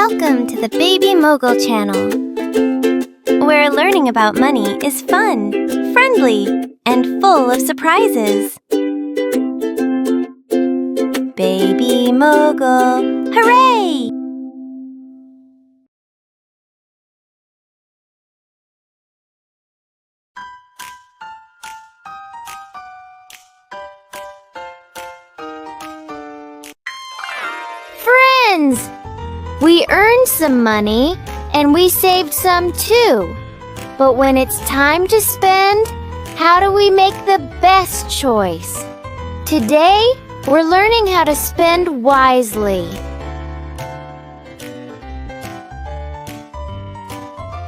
Welcome to the Baby Mogul channel, where learning about money is fun, friendly, and full of surprises. Baby Mogul, hooray! Friends! We earned some money, and we saved some too. But when it's time to spend, how do we make the best choice? Today, we're learning how to spend wisely.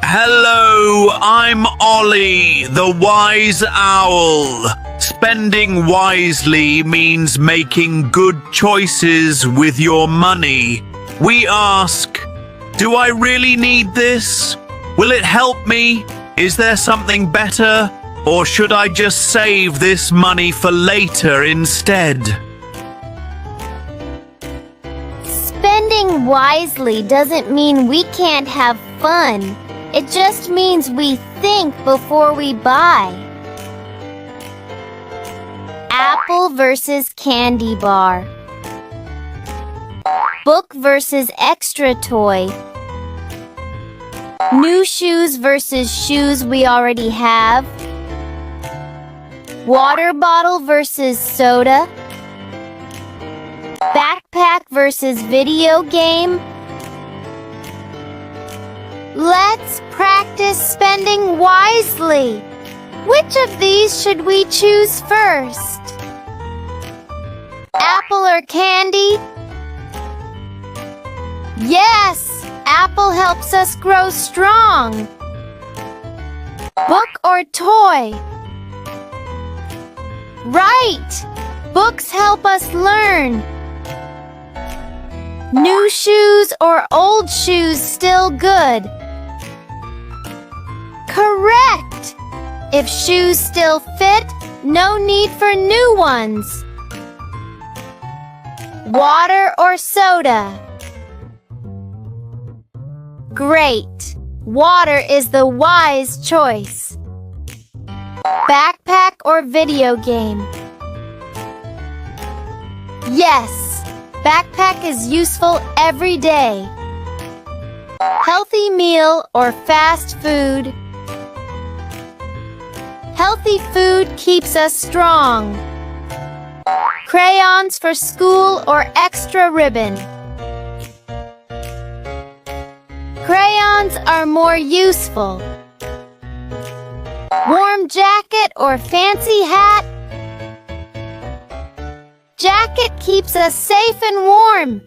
Hello, I'm Ollie, the wise owl. Spending wisely means making good choices with your money. We ask, do I really need this? Will it help me? Is there something better? Or should I just save this money for later instead? Spending wisely doesn't mean we can't have fun. It just means we think before we buy. Apple versus candy bar. Book versus extra toy. New shoes versus shoes we already have. Water bottle versus soda. Backpack versus video game. Let's practice spending wisely. Which of these should we choose first? Apple or candy? Yes! Apple helps us grow strong. Book or toy? Right! Books help us learn. New shoes or old shoes still good? Correct! If shoes still fit, no need for new ones. Water or soda? Great! Water is the wise choice. Backpack or video game? Yes! Backpack is useful every day. Healthy meal or fast food? Healthy food keeps us strong. Crayons for school or extra ribbon? Crayons are more useful. Warm jacket or fancy hat? Jacket keeps us safe and warm.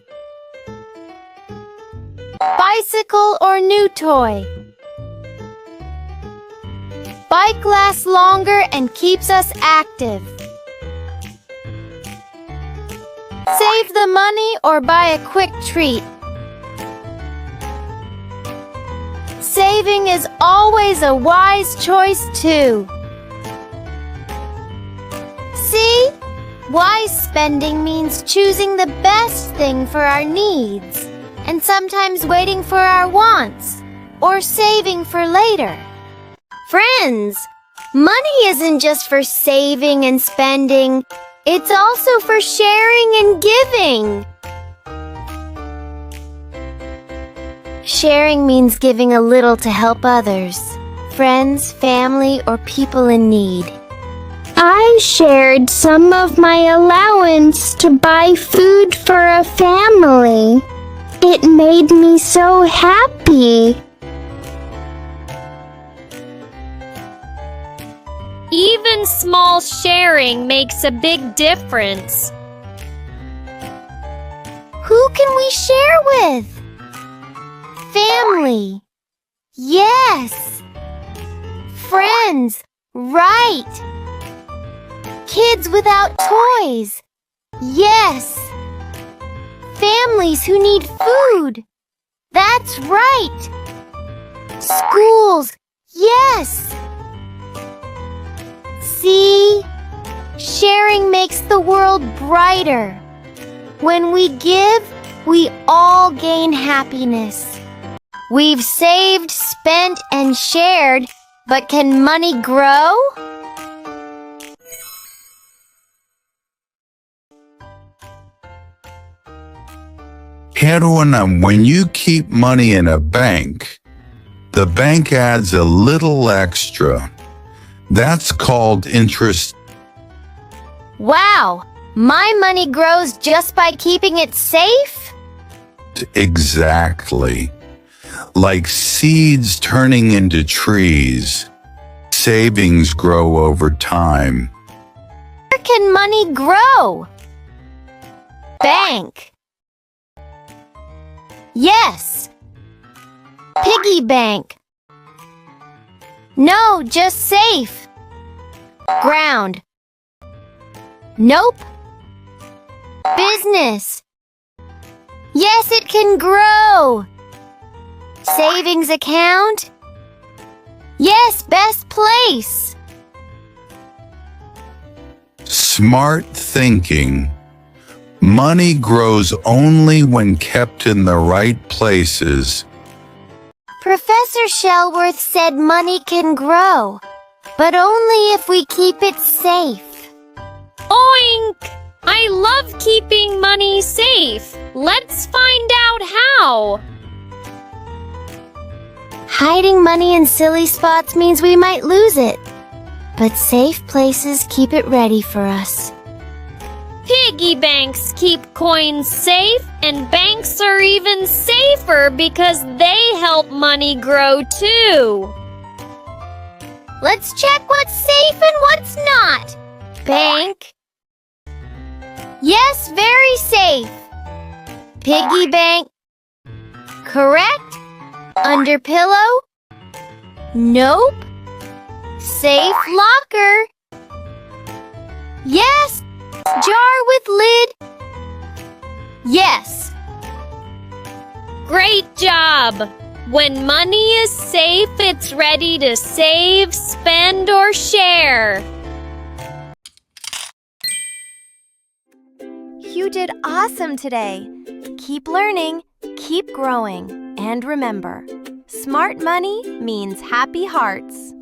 Bicycle or new toy? Bike lasts longer and keeps us active. Save the money or buy a quick treat? Saving is always a wise choice too. See? Wise spending means choosing the best thing for our needs, and sometimes waiting for our wants, or saving for later. Friends, money isn't just for saving and spending, it's also for sharing and giving. Sharing means giving a little to help others, friends, family, or people in need. I shared some of my allowance to buy food for a family. It made me so happy. Even small sharing makes a big difference. Who can we share with? Family. Yes. Friends. Right. Kids without toys. Yes. Families who need food. That's right. Schools. Yes. See? Sharing makes the world brighter. When we give, we all gain happiness. We've saved, spent, and shared, but can money grow? Edwin, when you keep money in a bank, the bank adds a little extra. That's called interest. Wow, my money grows just by keeping it safe? Exactly. Like seeds turning into trees, savings grow over time. Where can money grow? Bank. Yes. Piggy bank. No, just safe. Ground. Nope. Business. Yes, it can grow. Savings account. Yes, best place. Smart thinking. Money grows only when kept in the right places. Professor Shellworth said money can grow, but only if we keep it safe. Oink! I love keeping money safe. Let's find out how. Hiding money in silly spots means we might lose it, but safe places keep it ready for us. Piggy banks keep coins safe, and banks are even safer because they help money grow too. Let's check what's safe and what's not. Bank. Yes, very safe. Piggy bank. Correct. Under pillow. Nope. Safe locker. Yes. Jar with lid. Yes. Great job! When money is safe, it's ready to save, spend, or share. You did awesome today. Keep learning, keep growing, and remember, smart money means happy hearts.